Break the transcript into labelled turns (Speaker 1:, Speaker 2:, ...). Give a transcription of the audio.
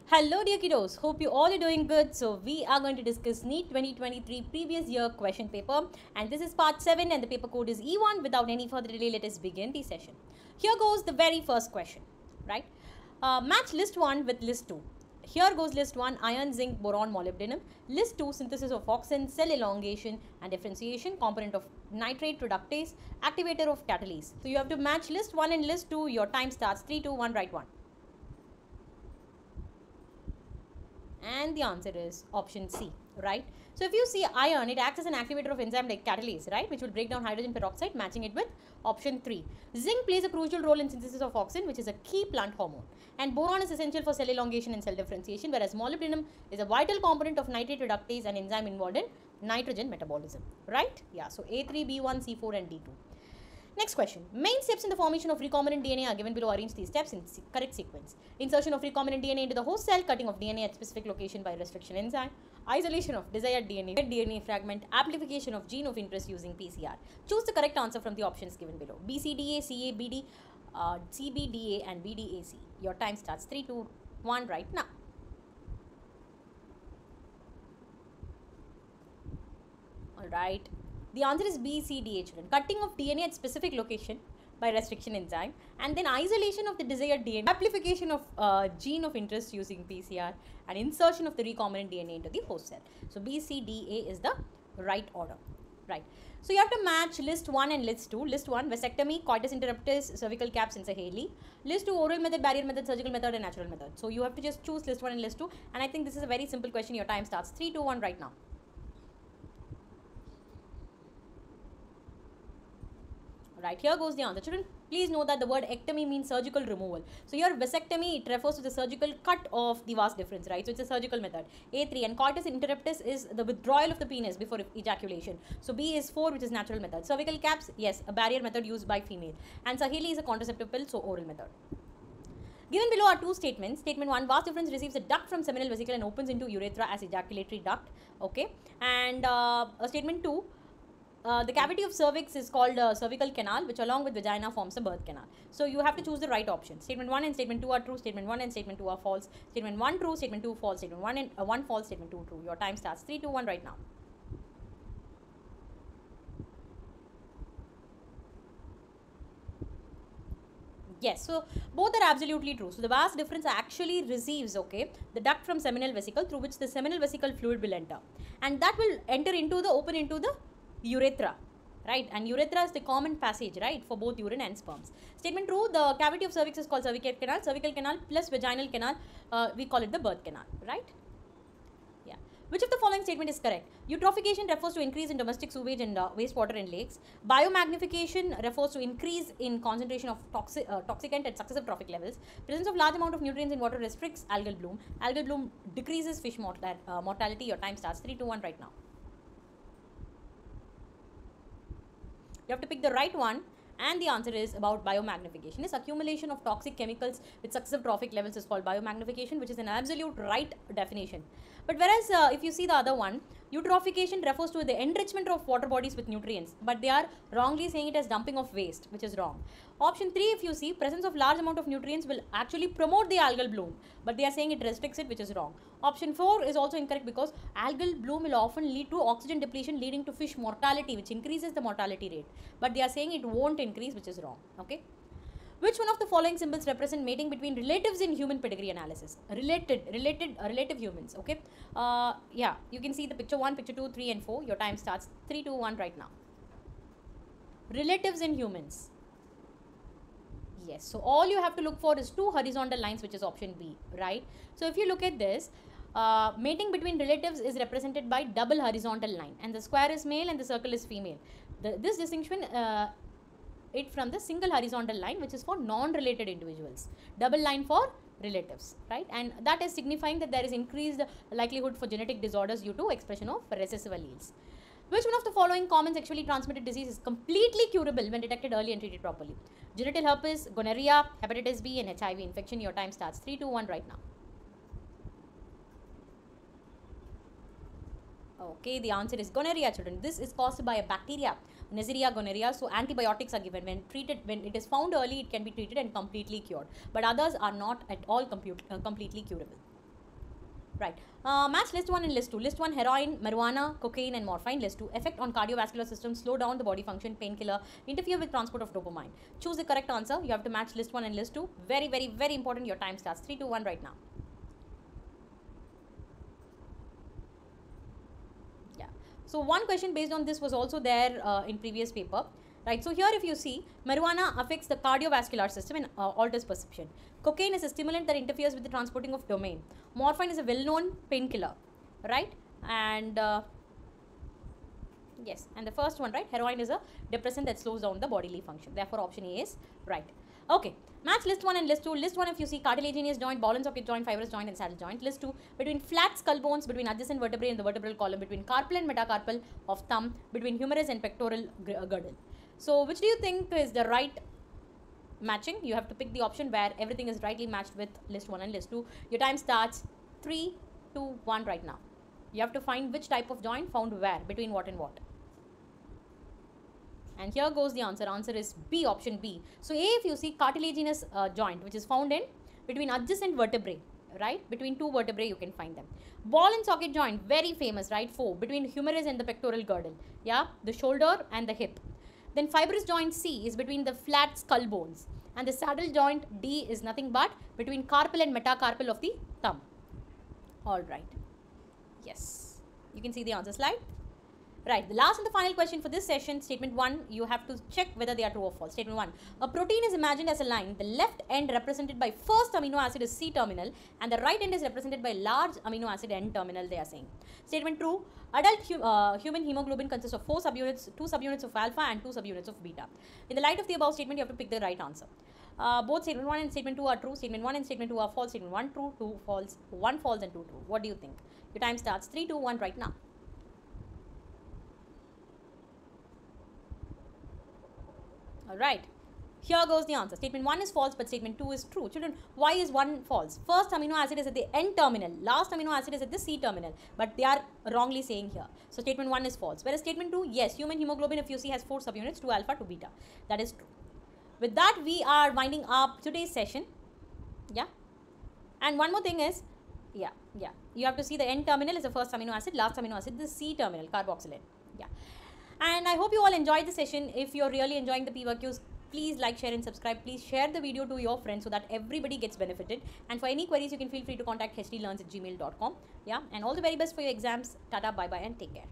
Speaker 1: Hello dear kiddos, hope you all are doing good. So we are going to discuss NEET 2023 previous year question paper, and this is part 7 and the paper code is E1. Without any further delay, let us begin the session. Here goes the very first question, right? Match list 1 with list 2. Here goes list 1, iron, zinc, boron, molybdenum. List 2, synthesis of auxin, cell elongation and differentiation, component of nitrate reductase, activator of catalase. So you have to match list 1 and list 2. Your time starts 3, 2, 1, write 1. And the answer is option C, right? So if you see iron, it acts as an activator of enzyme like catalase, right, which will break down hydrogen peroxide, matching it with option 3. Zinc plays a crucial role in synthesis of auxin, which is a key plant hormone, and boron is essential for cell elongation and cell differentiation, whereas molybdenum is a vital component of nitrate reductase, an enzyme involved in nitrogen metabolism, right? Yeah, so A3, B1, C4 and D2. Next question. Main steps in the formation of recombinant DNA are given below. Arrange these steps in correct sequence. Insertion of recombinant DNA into the host cell, cutting of DNA at specific location by restriction enzyme, isolation of desired DNA fragment, amplification of gene of interest using PCR. Choose the correct answer from the options given below. BCDA, CA, BD, CBDA and BDAC. Your time starts 3, 2, 1 right now. Alright. The answer is BCDA, children. Cutting of DNA at specific location by restriction enzyme, and then isolation of the desired DNA, amplification of gene of interest using PCR, and insertion of the recombinant DNA into the host cell. So BCDA is the right order, right? So you have to match list 1 and list 2. List 1, vasectomy, coitus interruptus, cervical caps, and Haley. List 2, oral method, barrier method, surgical method, and natural method. So you have to just choose list 1 and list 2, and I think this is a very simple question. Your time starts 3, 2, 1 right now. Right, here goes the answer. Children, please know that the word ectomy means surgical removal. So your vasectomy, it refers to the surgical cut of the vas deferens, right? So it's a surgical method. A3, and coitus interruptus is the withdrawal of the penis before ejaculation. So B is 4, which is natural method. Cervical caps, yes, a barrier method used by female. And Saheli is a contraceptive pill, so oral method. Given below are two statements. Statement 1, vas deferens receives a duct from seminal vesicle and opens into urethra as ejaculatory duct. Okay. And statement 2, the cavity of cervix is called cervical canal, which along with vagina forms a birth canal. So you have to choose the right option. Statement 1 and statement 2 are true. Statement 1 and statement 2 are false. Statement 1 true, statement 2 false. Statement 1 and 1 false, statement 2 true. Your time starts 3, 2, 1 right now. Yes, so both are absolutely true. So the vas deferens actually receives, okay, the duct from seminal vesicle through which the seminal vesicle fluid will enter, and that will enter into the open into the urethra, right? And urethra is the common passage, right, for both urine and sperms. Statement true, the cavity of cervix is called cervical canal plus vaginal canal, we call it the birth canal, right? Yeah. Which of the following statement is correct? Eutrophication refers to increase in domestic sewage and wastewater in lakes. Biomagnification refers to increase in concentration of toxicant at successive trophic levels. Presence of large amount of nutrients in water restricts algal bloom. Algal bloom decreases fish mortality. Your time starts 3, 2, 1 right now. You have to pick the right one, and the answer is about biomagnification. This accumulation of toxic chemicals with successive trophic levels is called biomagnification, which is an absolute right definition. But whereas if you see the other one, eutrophication refers to the enrichment of water bodies with nutrients, but they are wrongly saying it as dumping of waste, which is wrong. Option 3, if you see, presence of large amount of nutrients will actually promote the algal bloom, but they are saying it restricts it, which is wrong. Option 4 is also incorrect because algal bloom will often lead to oxygen depletion, leading to fish mortality, which increases the mortality rate, but they are saying it won't increase, which is wrong. Okay. Which one of the following symbols represent mating between relatives in human pedigree analysis? Relative humans. Okay. Yeah, you can see the picture 1, picture 2, 3 and 4. Your time starts 3, 2, 1 right now. Relatives in humans. Yes. So all you have to look for is 2 horizontal lines, which is option B, right? So if you look at this, mating between relatives is represented by double horizontal line, and the square is male and the circle is female. This distinction it from the single horizontal line, which is for non-related individuals, double line for relatives, right? And that is signifying that there is increased likelihood for genetic disorders due to expression of recessive alleles. Which one of the following common sexually transmitted disease is completely curable when detected early and treated properly? Genital herpes, gonorrhea, hepatitis B and HIV infection. Your time starts 3, 2, 1 right now. Okay, the answer is gonorrhea, children. This is caused by a bacteria, Neisseria gonorrhea. So antibiotics are given when treated. When it is found early, it can be treated and completely cured. But others are not at all completely curable. Right. Match list 1 and list 2. List 1, heroin, marijuana, cocaine and morphine. List 2, effect on cardiovascular system, slow down the body function, painkiller, interfere with transport of dopamine. Choose the correct answer. You have to match list 1 and list 2. Very, very, very important. Your time starts. 3, 2, 1 right now. Yeah. So one question based on this was also there in previous paper. Right, so here if you see, marijuana affects the cardiovascular system and alters perception. Cocaine is a stimulant that interferes with the transporting of domain. Morphine is a well-known painkiller, right? And yes, and the first one, right, heroin is a depressant that slows down the bodily function. Therefore, option A is right. Okay, match list 1 and list 2. List 1 if you see cartilaginous joint, ball and socket joint, fibrous joint and saddle joint. List 2, between flat skull bones, between adjacent vertebrae in the vertebral column, between carpal and metacarpal of thumb, between humerus and pectoral girdle. So, which do you think is the right matching? You have to pick the option where everything is rightly matched with list 1 and list 2. Your time starts 3, 2, 1 right now. You have to find which type of joint found where, between what and what. And here goes the answer. Answer is B, option B. So, A if you see cartilaginous joint which is found in between adjacent vertebrae, right? Between two vertebrae you can find them. Ball and socket joint, very famous, right? 4, between humerus and the pectoral girdle. Yeah, the shoulder and the hip. Then fibrous joint C is between the flat skull bones. And the saddle joint D is nothing but between carpal and metacarpal of the thumb. Alright. Yes. You can see the answer slide. Right, the last and the final question for this session, statement 1, you have to check whether they are true or false. Statement 1, a protein is imagined as a line. The left end represented by first amino acid is C terminal and the right end is represented by large amino acid N terminal, they are saying. Statement 2, adult human hemoglobin consists of 4 subunits, 2 subunits of alpha and 2 subunits of beta. In the light of the above statement, you have to pick the right answer. Both statement 1 and statement 2 are true. Statement 1 and statement 2 are false. Statement 1 true, 2 false, 1 false and 2 true. What do you think? Your time starts 3, 2, 1 right now. Alright, here goes the answer. Statement 1 is false, but statement 2 is true. Children, why is 1 false? First amino acid is at the N terminal, last amino acid is at the C terminal, but they are wrongly saying here. So, statement 1 is false. Whereas statement 2, yes, human hemoglobin, if you see, has 4 subunits, 2 alpha, 2 beta. That is true. With that, we are winding up today's session. Yeah. And one more thing is, you have to see the N terminal is the first amino acid, last amino acid, the C terminal, carboxylate. Yeah. And I hope you all enjoyed the session. If you're really enjoying the PWQs, please like, share and subscribe. Please share the video to your friends so that everybody gets benefited. And for any queries, you can feel free to contact hdlearns@gmail.com. Yeah, and all the very best for your exams. Tata, bye-bye and take care.